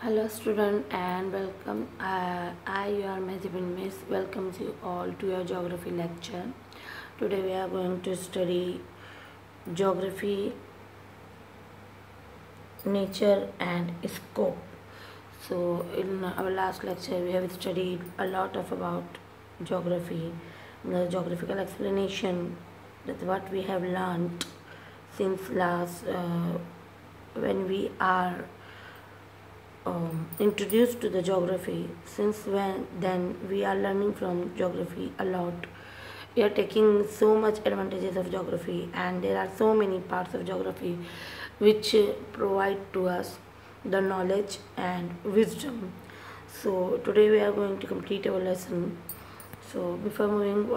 Hello student and welcome. Your Madhubin Miss, welcomes you all to your geography lecture. Today we are going to study geography, nature and scope. So in our last lecture we have studied a lot of about geography, the geographical explanation, that what we have learned since last when we are introduced to the geography. Since when then we are learning from geography a lot. We are taking so much advantages of geography, and there are so many parts of geography which provide to us the knowledge and wisdom. So today we are going to complete our lesson. So before moving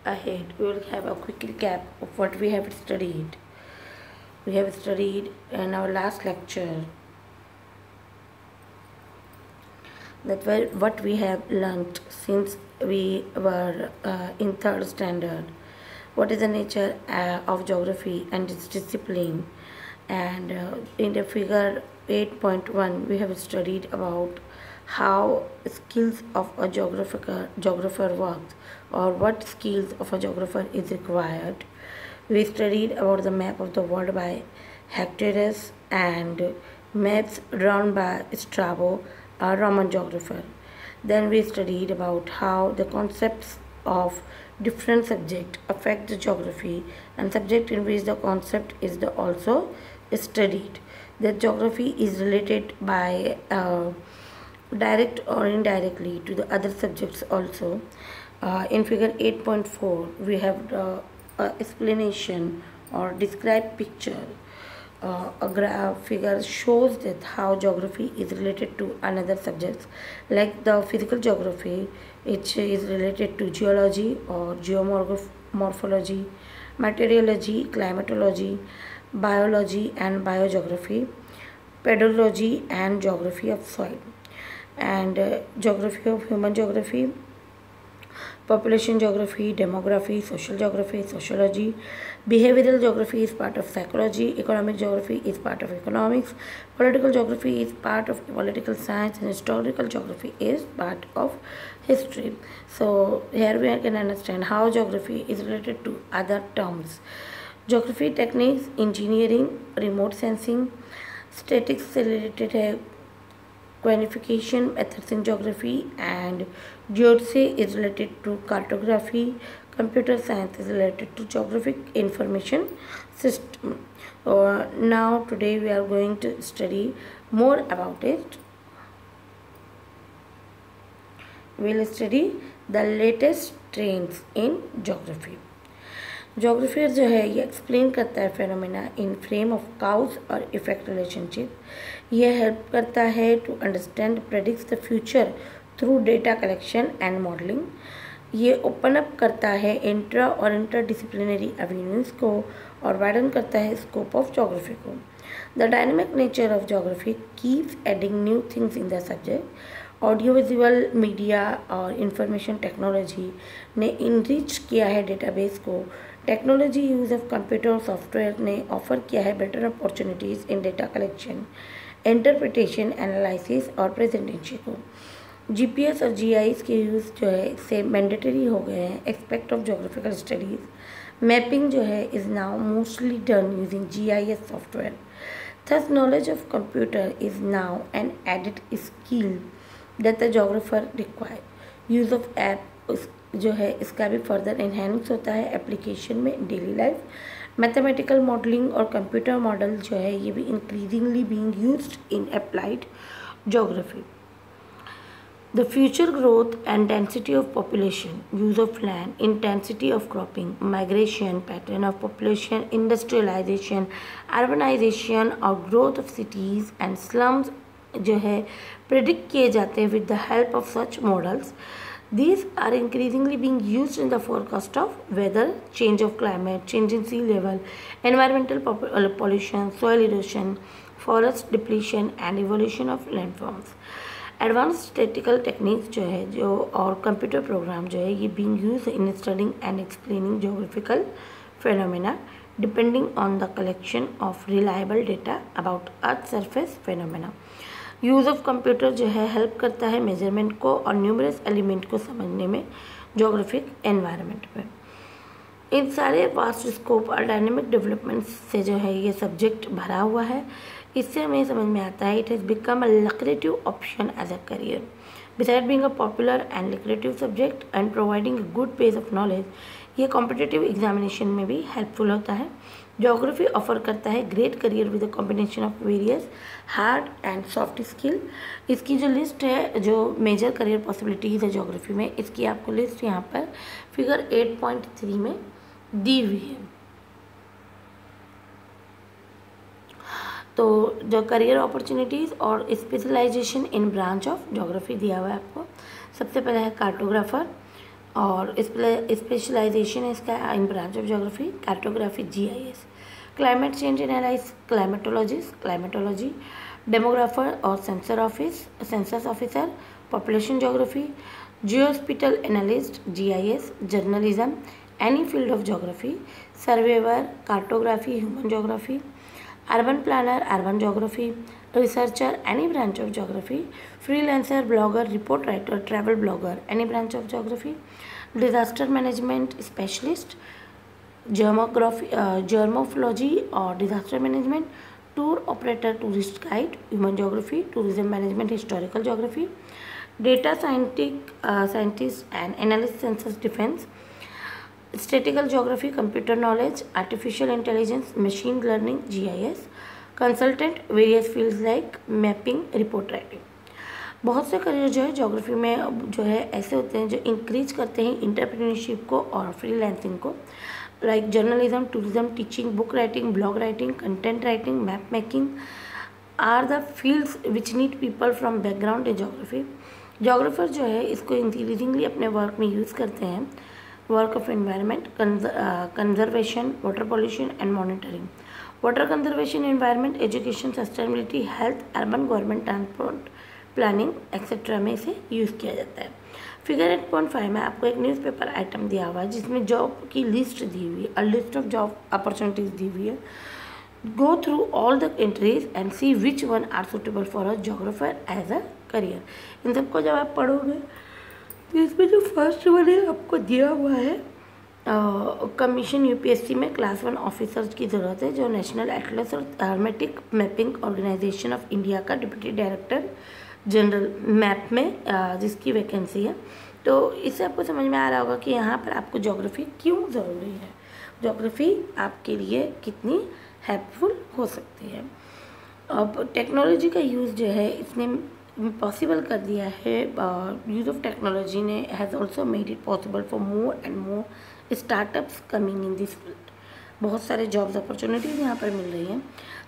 ahead, we will have a quick recap of what we have studied. We have studied in our last lecture that what we have learnt since we were in third standard. What is the nature of geography and its discipline? And in the figure 8.1 we have studied about how skills of a geographer works, or what skills of a geographer is required. We studied about the map of the world by Hectares and maps drawn by Strabo, a Roman geographer. Then we studied about how the concepts of different subjects affect the geography, and subject in which the concept is also studied. That geography is related by direct or indirectly to the other subjects also. In figure 8.4 we have the explanation or describe picture. A graph figure shows that how geography is related to another subjects, like the physical geography, which is related to geology or geomorphology, meteorology, climatology, biology and biogeography, pedology and geography of soil, and geography of human geography, population geography, demography, social geography, sociology, behavioral geography is part of psychology, economic geography is part of economics, political geography is part of political science, and historical geography is part of history. So here we can understand how geography is related to other terms. Geography techniques, engineering, remote sensing, statistics related है quantification methods in geography, and geodesy is related to cartography. Computer science is related to geographic information system. Now today we are going to study more about it. We will study the latest trends in geography. जोग्राफियर जो है ये explain करता है phenomena in frame of cause और effect relationship. ये help करता है to understand predicts the future through data collection and modelling. ये ओपन अप करता है इंट्रा और इंटर डिसिप्लिनरी एवेन्यूज़ को, और वाइडन करता है स्कोप ऑफ जोग्राफी को। The dynamic nature of geography keeps adding new things in the subject. Audio visual media और इंफॉर्मेशन टेक्नोलॉजी ने इनरिच किया है डेटाबेस को। टेक्नोलॉजी यूज़ ऑफ कंप्यूटर और सॉफ्टवेयर ने ऑफर किया है बेटर अपॉर्चुनिटीज़ इन डेटा कलेक्शन, इंटरप्रिटेशन, एनालिसिस और प्रेजेंटेशन को। जीपीएस और जीआईएस के यूज़ जो है इससे मैंडेटरी हो गए हैं expect of geographical studies. Mapping जो है is now mostly done using GIS software. Thus knowledge of computer is now an added skill that the geographer require. Use of app जो है इसका भी फर्दर इन्हेंस होता है एप्लीकेशन में daily life. Mathematical modelling और कंप्यूटर मॉडल जो है ये भी increasingly being used in applied geography. The future growth and density of population, use of land, intensity of cropping, migration, pattern of population, industrialization, urbanization और growth of cities and slums जो है predict किए जाते हैं with the help of such models. These are increasingly being used in the forecast of weather, change of climate, change in sea level, environmental pollution, soil erosion, forest depletion and evolution of landforms. Advance statistical techniques जो है जो और computer program जो है ये being use in studying and explaining geographical phenomena depending on the collection of reliable data about Earth surface phenomena. Use of computer जो है help करता है मेजरमेंट को और न्यूमरस एलिमेंट को समझने में जोग्राफिक एनवायरनमेंट में। इन सारे वास्ट स्कोप और डायनेमिक डेवलपमेंट से जो है ये सब्जेक्ट भरा हुआ है। इससे हमें समझ में आता है it has become a lucrative option as a career. Beside being a popular and lucrative subject and providing a good base of knowledge, ये कॉम्पिटिटिव एग्जामिनेशन में भी हेल्पफुल होता है। ज्योग्राफी ऑफर करता है great career with a combination of various hard and soft skill. इसकी जो list है, जो मेजर करियर पॉसिबिलिटीज़ है ज्योग्राफी में, इसकी आपको लिस्ट यहाँ पर फिगर 8.3 में दी हुई है। तो जो करियर अपॉर्चुनिटीज़ और specialisation in branch of geography दिया हुआ है आपको। सबसे पहले है कार्टोग्राफर और स्पेशलाइजेशन है इसका in branch of geography cartography GIS। Climate change analysis climatologist climatology. Demographer और census officer population geography. Geospatial analyst GIS। Journalism any field of geography. Surveyor cartography human geography. Urban planner urban geography. Researcher any branch of geography. Freelancer blogger report writer travel blogger any branch of geography. Disaster management specialist geomorphology और disaster management. Tour operator tourist guide human geography. Tourism management historical geography. Data scientist and analyst census defence. Statistical geography computer knowledge artificial intelligence machine learning GIS। Consultant various fields like mapping report writing. बहुत से career जो है geography में जो है ऐसे होते हैं जो इंक्रीज करते हैं इंटरप्रेन्योरशिप को और फ्रीलांसिंग को, like journalism tourism teaching book writing blog writing content writing map making are the fields which need people from background in geography. Geographer जो है इसको इंक्रीजिंगली अपने वर्क में यूज़ करते हैं। Work of environment conservation water pollution and monitoring. Water conservation environment education sustainability health urban government transport planning etcetera में इसे use किया जाता है। फिगर 8.5 में आपको एक न्यूज़पेपर आइटम दिया हुआ है जिसमें जॉब की लिस्ट दी हुई है, लिस्ट ऑफ जॉब अपॉर्चुनिटीज़ दी हुई है। Go through all the entries and see which one are suitable for a geographer as a career. इन सबको जब आप पढ़ोगे तो इसमें जो फर्स्ट वन है आपको दिया हुआ है कमीशन UPSC में क्लास 1 ऑफिसर्स की ज़रूरत है जो नेशनल एटलस और थर्मेटिक मैपिंग ऑर्गेनाइजेशन ऑफ इंडिया का डिप्टी डायरेक्टर जनरल मैप में जिसकी वैकेंसी है। तो इससे आपको समझ में आ रहा होगा कि यहाँ पर आपको ज्योग्राफी क्यों ज़रूरी है, ज्योग्राफी आपके लिए कितनी हेल्पफुल हो सकती है। अब टेक्नोलॉजी का यूज़ जो है इसने पॉसिबल कर दिया है। यूज़ ऑफ टेक्नोलॉजी ने has also made it possible for more and more startups coming in this field. बहुत सारे जॉब्स अपॉर्चुनिटीज़ यहाँ पर मिल रही हैं।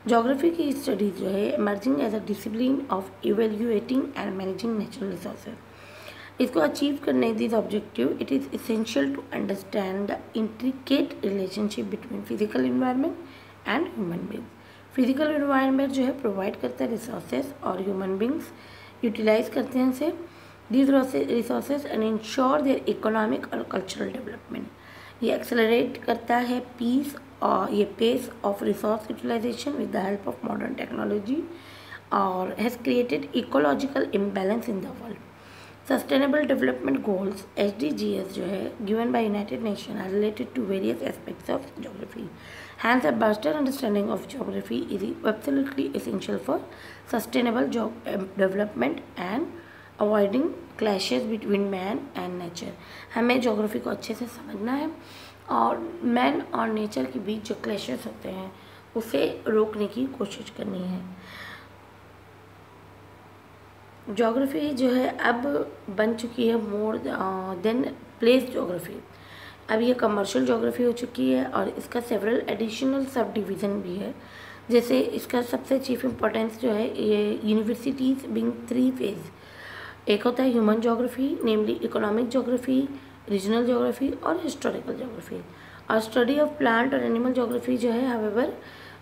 ज्योग्राफी की स्टडीज़ जो है emerging as a discipline of evaluating and managing natural resources. इसको अचीव करने this objective it is essential to understand the intricate relationship between physical environment and human beings. Physical environment जो है provide करता है resources और human beings utilise करते हैं इसे these resources and ensure their economic और कल्चरल डेवलपमेंट। ये एक्सेलरेट करता है पीस और ये pace of resource utilization with the help of modern technology और has created ecological imbalance in the world. Sustainable development goals SDGs जो है given by United Nation are related to various aspects of geography. Hence, a better understanding of geography is absolutely essential for sustainable development and avoiding clashes between man and nature। हमें geography को अच्छे से समझना है और man और nature के बीच जो क्लैशेस होते हैं उसे रोकने की कोशिश करनी है। ज्योग्राफी जो है अब बन चुकी है मोर देन प्लेस ज्योग्राफी। अब ये कमर्शियल ज्योग्राफी हो चुकी है और इसका सेवरल एडिशनल सब डिवीज़न भी है। जैसे इसका सबसे चीफ इम्पोर्टेंस जो है ये यूनिवर्सिटीज़ बिंग 3 फेज। एक होता है ह्यूमन ज्योग्राफी नेमली इकोनॉमिक ज्योग्राफी रीजनल ज्योग्राफी और हिस्टोरिकल ज्योग्राफी। और स्टडी ऑफ प्लांट और एनिमल ज्योग्राफी जो है हावेवर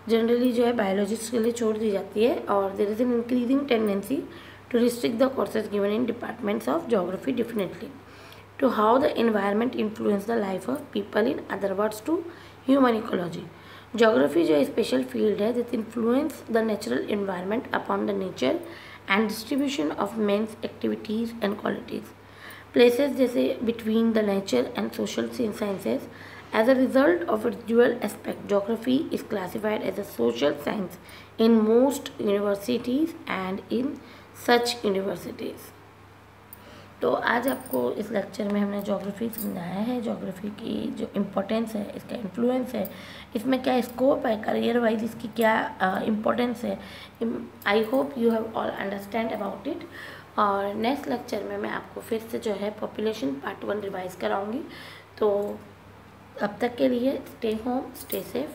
जनरली जो है बायोलॉजिस्ट के लिए छोड़ दी जाती है और there is an increasing tendency to restrict the courses given in departments of geography definitely to how the environment influence the life of people, in other words to human ecology। Geography जो special field है that influence the natural environment upon the nature and distribution of men's activities and qualities, places जैसे between the nature and social sciences. As a result of its dual aspect, geography is classified as a social science in most universities and in such universities. तो आज आपको इस lecture में हमने geography समझाया है, geography की जो इम्पोर्टेंस है, इसका इन्फ्लुएंस है, इसमें क्या स्कोप है, करियर वाइज इसकी क्या इम्पोर्टेंस है. I hope you have all understand about it. और नेक्स्ट लेक्चर में मैं आपको फिर से जो है पॉपुलेशन पार्ट 1 रिवाइज कराऊंगी. तो अब तक के लिए स्टे होम, स्टे सेफ.